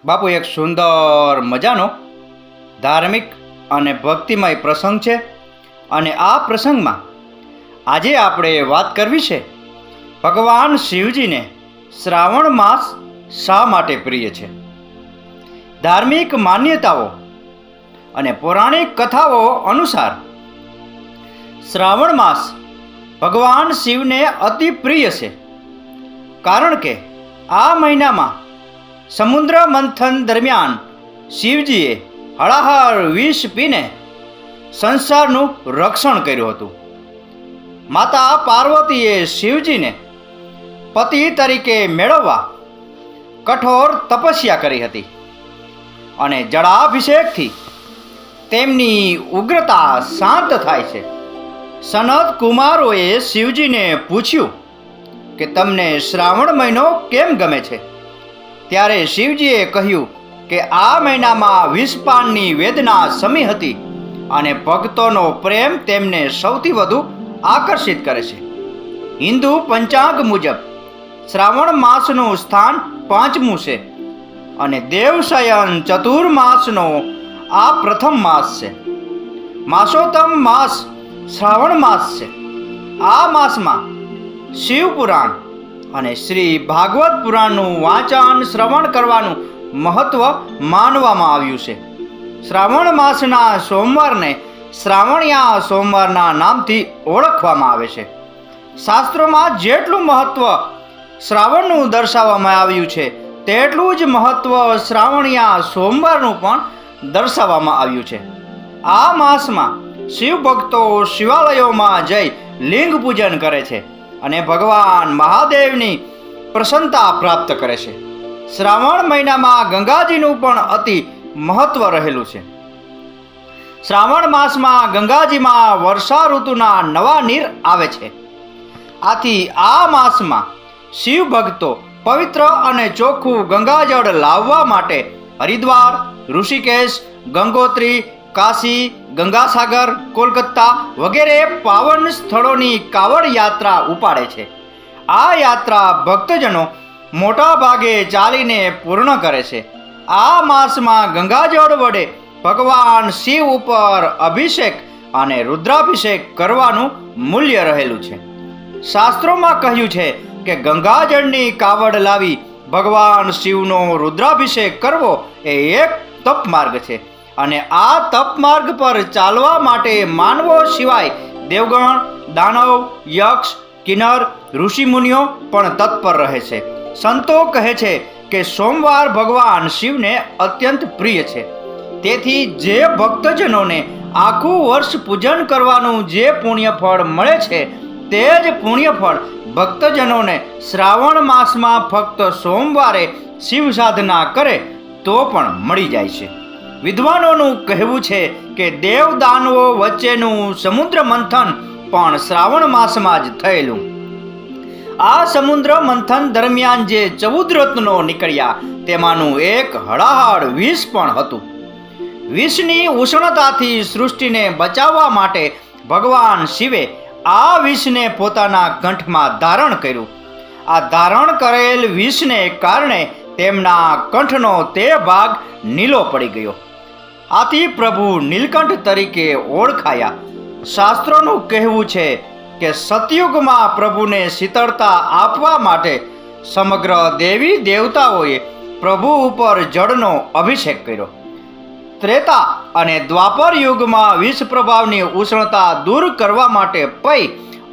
બાપુ, એક સુંદર મજાનો ધાર્મિક અને ભક્તિમય પ્રસંગ છે. અને આ પ્રસંગમાં આજે આપણે વાત કરવી છે ભગવાન શિવજીને શ્રાવણ માસ શા માટે પ્રિય છે. ધાર્મિક માન્યતાઓ અને પૌરાણિક કથાઓ અનુસાર શ્રાવણ માસ ભગવાન શિવને અતિ પ્રિય છે, કારણ કે આ મહિનામાં સમુદ્ર મંથન દરમિયાન શિવજીએ હળાહળ વિષ પીને સંસારનું રક્ષણ કર્યું હતું. માતા પાર્વતીએ શિવજીને પતિ તરીકે મેળવવા કઠોર તપસ્યા કરી હતી અને જળાભિષેકથી તેમની ઉગ્રતા શાંત થાય છે. સનત કુમારોએ શિવજીને પૂછ્યું કે તમને શ્રાવણ મહિનો કેમ ગમે છે. ત્યારે શિવજીએ કહ્યું કે આ મહિનામાં વિષપાનની વેદના શમી હતી અને ભક્તોનો પ્રેમ તેમને સૌથી વધુ આકર્ષિત કરે છે. હિન્દુ પંચાંગ મુજબ શ્રાવણ માસનું સ્થાન 5મું છે અને દેવશયન ચતુર્માસનો આ પ્રથમ માસ છે. માસોત્તમ માસ શ્રાવણ માસ છે. આ માસમાં શિવપુરાણ અને શ્રી ભાગવત પુરાણનું વાંચન શ્રવણ કરવાનું મહત્વ માનવામાં આવ્યું છે. શ્રાવણ માસના સોમવારને શ્રાવણિયા સોમવારના નામથી ઓળખવામાં આવે છે. શાસ્ત્રોમાં જેટલું મહત્વ શ્રાવણનું દર્શાવવામાં આવ્યું છે, તેટલું જ મહત્વ શ્રાવણિયા સોમવારનું પણ દર્શાવવામાં આવ્યું છે. આ માસમાં શિવ ભક્તો શિવાલયોમાં જઈ લિંગ પૂજન કરે છે અને ભગવાન મહાદેવની પ્રસન્નતા પ્રાપ્ત કરે છે. શ્રાવણ મહિનામાં ગંગાજીનું પણ અતિ મહત્વ રહેલું છે. શ્રાવણ માસમાં ગંગાજીમાં વર્ષા ઋતુના નવા નીર આવે છે. આથી આ માસમાં શિવ ભક્તો પવિત્ર અને ચોખ્ખું ગંગાજળ લાવવા માટે હરિદ્વાર, ઋષિકેશ, ગંગોત્રી, કાશી, ગંગાસાગર, કોલકાતા વગેરે પાવન સ્થળોની કાવડ યાત્રા ઉપાડે છે. આ યાત્રા ભક્તજનો મોટા ભાગે ચાલીને પૂર્ણ કરે છે. આ માસમાં ગંગાજળ વડે ભગવાન શિવ ઉપર અભિષેક અને રુદ્રાભિષેક કરવાનું મૂલ્ય રહેલું છે. શાસ્ત્રોમાં કહ્યું છે કે ગંગાજળની કાવડ લાવી ભગવાન શિવનો રુદ્રાભિષેક કરવો એ એક તપ માર્ગ છે અને આ તપ માર્ગ પર ચાલવા માટે માનવો સિવાય દેવગણ, દાનવ, યક્ષ, કિન્નર, ઋષિમુનિઓ પણ તત્પર રહે છે. સંતો કહે છે કે સોમવાર ભગવાન શિવને અત્યંત પ્રિય છે. તેથી જે ભક્તજનોને આખું વર્ષ પૂજન કરવાનું જે પુણ્યફળ મળે છે, તે જ પુણ્યફળ ભક્તજનોને શ્રાવણ માસમાં ફક્ત સોમવારે શિવ સાધના કરે તો પણ મળી જાય છે. વિદ્વાનોનું કહેવું છે કે દેવ દાનવો વચ્ચેનું સમુદ્ર મંથન પણ શ્રાવણ માસમાં જ થયેલું. આ સમુદ્ર મંથન દરમિયાન જે 14 રત્નો નીકળ્યા તેમાંનું એક હળાહળ વિષ પણ હતું. વિષની ઉષ્ણતાથી સૃષ્ટિને બચાવવા માટે ભગવાન શિવે આ વિષને પોતાના કંઠમાં ધારણ કર્યું. આ ધારણ કરેલ વિષને કારણે તેમના કંઠનો તે ભાગ નીલો પડી ગયો. આથી પ્રભુ નીલકંઠ તરીકે ઓળખાયા. શાસ્ત્રોનું કહેવું છે કે સતયુગમાં પ્રભુને શીતળતા આપવા માટે સમગ્ર દેવી દેવતાઓએ પ્રભુ ઉપર જળનો અભિષેક કર્યો. ત્રેતા અને દ્વાપર યુગમાં વિષ પ્રભાવની ઉષ્ણતા દૂર કરવા માટે પૈ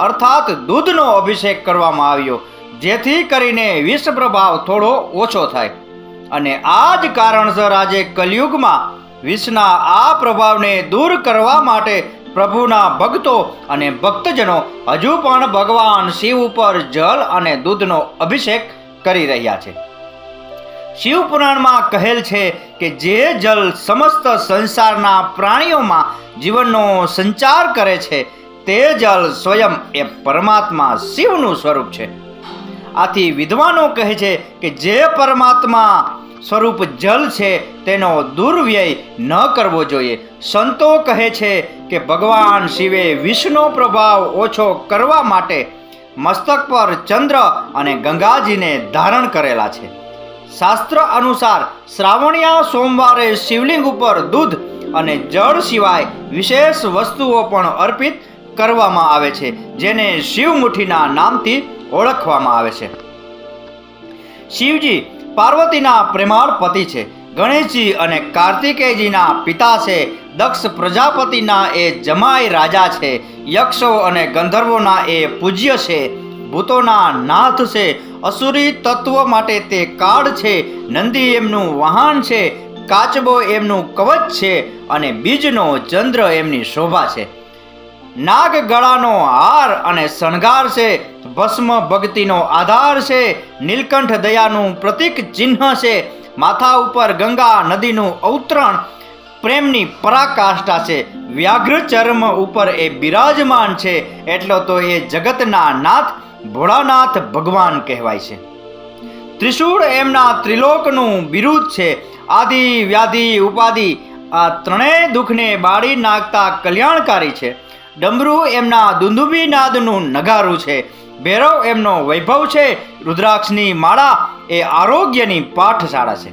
અર્થાત દૂધનો અભિષેક કરવામાં આવ્યો, જેથી કરીને વિષ પ્રભાવ થોડો ઓછો થાય. અને આ જ કારણસર આજે કલિયુગમાં વિષના આ પ્રભાવને દૂર કરવા માટે પ્રભુના ભક્તો અને ભક્તજનો હજુ પણ ભગવાન શિવ ઉપર જળ અને દૂધનો અભિષેક કરી રહ્યા છે. શિવ પુરાણમાં કહેલ છે કે જે જલ સમસ્ત સંસારના પ્રાણીઓમાં જીવનનો સંચાર કરે છે, તે જલ સ્વયં એ પરમાત્મા શિવનું સ્વરૂપ છે. આથી વિદ્વાનો કહે છે કે જે પરમાત્મા સ્વરૂપ જલ છે તેનો દુર્વ્યય ન કરવો જોઈએ. સંતો કહે છે કે ભગવાન શિવે વિષનો પ્રભાવ ઓછો કરવા માટે મસ્તક પર ચંદ્ર અને ગંગાજીને ધારણ કરેલા છે. શાસ્ત્ર અનુસાર શ્રાવણિયા સોમવારે શિવલિંગ ઉપર દૂધ અને જળ સિવાય વિશેષ વસ્તુઓ પણ અર્પિત કરવામાં આવે છે, જેને શિવમુઠ્ઠીના નામથી ઓળખવામાં આવે છે. શિવજી પાર્વતીના પ્રેમાળ પતિ છે. ગણેશજી અને કાર્તિકેયજીના પિતા છે. દક્ષ પ્રજાપતિના એ જમાઈ રાજા છે. યક્ષો અને ગંધર્વોના એ પૂજ્ય છે. ભૂતોના નાથ છે. અસુરી તત્વ માટે તે કાળ છે. નંદી એમનું વાહન છે. કાચબો એમનું કવચ છે અને બીજનો ચંદ્ર એમની શોભા છે. નાગ ગળાનો હાર અને શણગાર છે. ભસ્મ ભક્તિનો આધાર છે. નીલકંઠ દયાનું પ્રતીક ચિહ્ન છે. માથા ઉપર ગંગા નદીનું અવતરણ પ્રેમની પરાકાષ્ઠા છે. વ્યાઘ્ર ચર્મ ઉપર એ બિરાજમાન છે, એટલો તો એ જગતના નાથ ભોળાનાથ ભગવાન કહેવાય છે. ત્રિશૂળ એમના ત્રિલોકનું બિરુદ છે. આદિ વ્યાધિ ઉપાધિ આ ત્રણેય દુઃખને બાળી નાખતા કલ્યાણકારી છે. ડમરૂ એમના દુંદુભીનાદનું નગારું છે. ભૈરવ એમનો વૈભવ છે. રુદ્રાક્ષની માળા એ આરોગ્યની પાઠશાળા છે.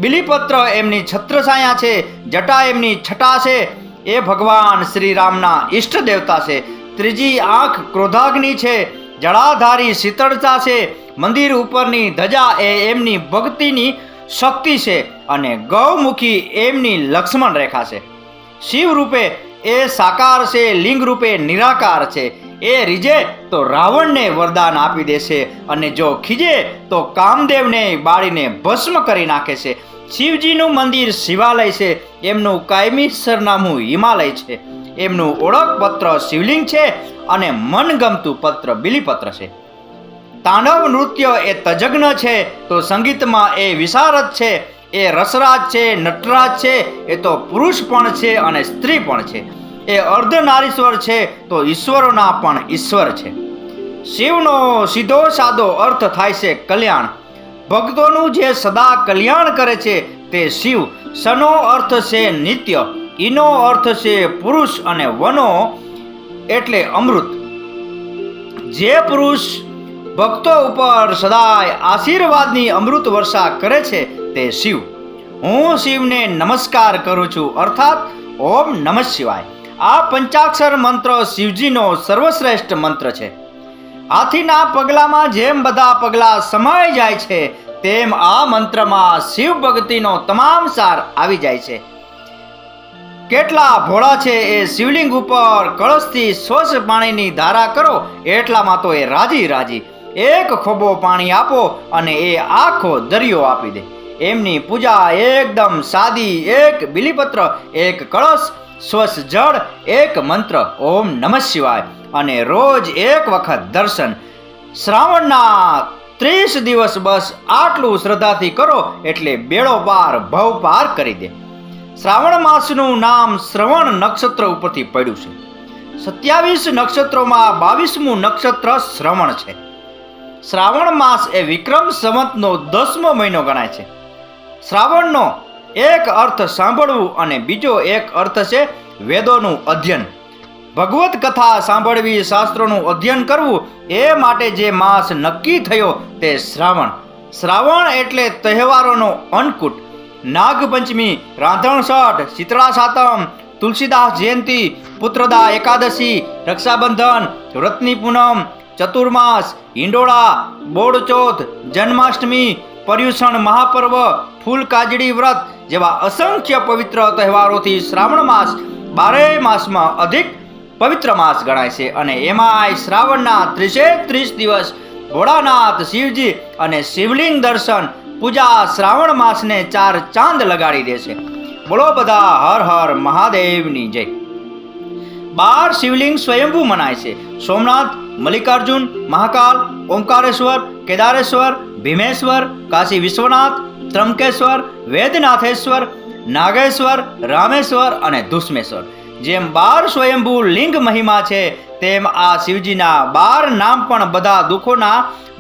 બિલીપત્ર એમની છત્રછાયા છે. જટા એમની છટા છે. એ ભગવાન શ્રી રામના ઈષ્ટ દેવતા છે. ત્રીજી આંખ ક્રોધાગ્નિ છે. જળાધારી શીતળતા છે. મંદિર ઉપરની ધજા એ એમની ભક્તિની શક્તિ છે અને ગૌમુખી એમની લક્ષ્મણ રેખા છે. શિવ રૂપે એ સાકાર છે. લિંગ રૂપે નિરાકાર છે. એ રીજે તો રાવણને વરદાન આપી દેશે અને જો ખીજે તો કામદેવને બાળીને ભસ્મ કરી નાખે છે. શિવજીનું મંદિર શિવાલય છે. એમનું કાયમી સરનામું હિમાલય છે. એમનું ઓળખપત્ર શિવલિંગ છે અને મનગમતું પત્ર બિલીપત્ર છે. તાંડવ નૃત્ય એ તજજ્ઞ છે, તો સંગીતમાં એ વિશારદ છે. એ રસરાજ છે, નટરાજ છે. એ તો પુરુષ પણ છે અને સ્ત્રી પણ છે. એ અર્ધનારીશ્વર છે, તો ઈશ્વરોના પણ ઈશ્વર છે. શિવનો સીધો સાદો અર્થ થાય છે કલ્યાણ. ભક્તોનું જે સદા કલ્યાણ કરે છે તે શિવ. સનો અર્થ છે નિત્ય. ઈનો અર્થ છે પુરુષ અને વનો એટલે અમૃત. જે પુરુષ ભક્તો ઉપર સદાય આશીર્વાદની અમૃત વર્ષા કરે છે તે શિવ. હું શિવને નમસ્કાર કરું છું, અર્થાત ઓમ નમઃ શિવાય. આ પંચાક્ષર મંત્ર શિવજીનો સર્વશ્રેષ્ઠ મંત્ર છે. હાથીના પગલામાં જેમ બધા પગલા સમાઈ જાય છે, તેમ આ મંત્રમાં શિવ ભક્તિનો તમામ સાર આવી જાય છે. કેટલા ભોળા છે એ શિવલિંગ ઉપર કળશથી સ્વચ્છ પાણીની ધારા કરો એટલામાં તો એ રાજી રાજી. એક ખોબો પાણી આપો અને એ આખો દરિયો આપી દે. એમની પૂજા એકદમ સાદી. એક બિલીપત્ર, એક કળશ, સ્વચ્છ જળ, એક મંત્ર ઓમ નમઃ શિવાય અને રોજ એક વખત દર્શન. શ્રાવણના 30 દિવસ બસ આટલું શ્રદ્ધાથી કરો એટલે બેડો પાર ભવ પાર કરી દે. શ્રાવણ માસનું નામ શ્રવણ નક્ષત્ર ઉપરથી પડ્યું છે. 27 નક્ષત્રોમાં 22મું નક્ષત્ર શ્રવણ છે. શ્રાવણ માસ એ વિક્રમ સંવતનો 10મો મહિનો ગણાય છે. શ્રાવણનો એક અર્થ સાંભળવું અને બીજો એક અર્થ છે વેદોનું અધ્યયન. ભગવત કથા સાંભળવી, શાસ્ત્રોનું અધ્યયન કરવું, એ માટે જે માસ નક્કી થયો તે શ્રાવણ. શ્રાવણ એટલે તહેવારોનો અન્નકૂટ. નાગપંચમી, રાંધણછઠ, શીતળા સાતમ, તુલસીદાસ જયંતી, પુત્રદા એકાદશી, રક્ષાબંધન, વ્રતની પૂનમ, ચતુર્માસ, હિંડોળા, બોડચોથ, જન્માષ્ટમી, પર્યુષણ મહાપર્વ, ફૂલ કાજડી વ્રત જેવા અસંખ્ય પવિત્ર તહેવારોથી શ્રાવણ માસ 12 માસમાં અધિક પવિત્ર માસ ગણાય છે. અને એમાંય શ્રાવણના 30 દિવસ ભોળાનાથ શિવજી અને શિવલિંગ દર્શન પૂજા શ્રાવણ માસને 4 ચાંદ લગાડી દે છે. બોલો બધા હર હર મહાદેવની જય. 12 શિવલિંગ સ્વયંભૂ મનાય છે. સોમનાથ, મલ્લિકાર્જુન, મહાકાલ, ઓમકારેશ્વર, કેદારેશ્વર, ભીમેશ્વર, કાશી વિશ્વનાથ, ત્રંકેશ્વર, વેદનાથેશ્વર, નાગેશ્વર, રામેશ્વર અને ધુષ્મેશ્વર. જેમ 12 સ્વયંભૂ લિંગ મહિમા છે, તેમ આ શિવજીના 12 નામ પણ બધા દુઃખોના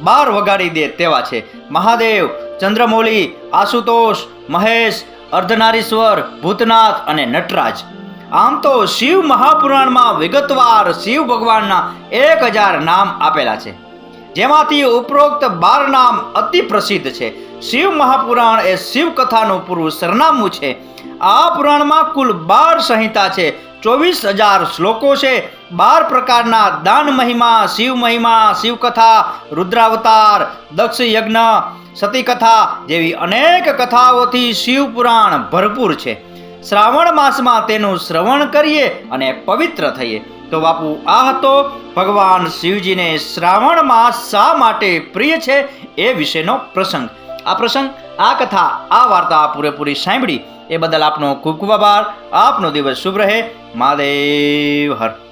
12 વગાડી દે તેવા છે. મહાદેવ, ચંદ્રમૌલી, આશુતોષ, મહેશ, અર્ધનારીશ્વર, ભૂતનાથ અને નટરાજ. આમ તો શિવ મહાપુરાણમાં વિગતવાર શિવ ભગવાનના 1000 નામ આપેલા છે, જેમાંથી ઉપરોક્ત 12 નામ અતિ પ્રસિદ્ધ છે. શિવ મહાપુરાણ એ શિવ કથાનું પૂરું સરનામું છે. આ પુરાણમાં કુલ 12 સંહિતા છે, 24,000 શ્લોકો છે, 12 પ્રકારના દાન મહિમા, શિવ કથા, રુદ્રાવતાર, દક્ષ યજ્ઞ, સતી કથા જેવી અનેક કથાઓથી શિવ પુરાણ ભરપૂર છે. શ્રાવણ માસમાં તેનું શ્રવણ કરીએ અને પવિત્ર થઈએ. તો બાપુ, આ હતો ભગવાન શિવજીને શ્રાવણ માસ શા માટે પ્રિય છે એ વિશેનો પ્રસંગ. આ કથા, આ વાર્તા પૂરેપૂરી સાંભળી એ બદલ આપનો ખૂબ ખૂબ આભાર. આપનો દિવસ શુભ રહે. મહાદેવ હર.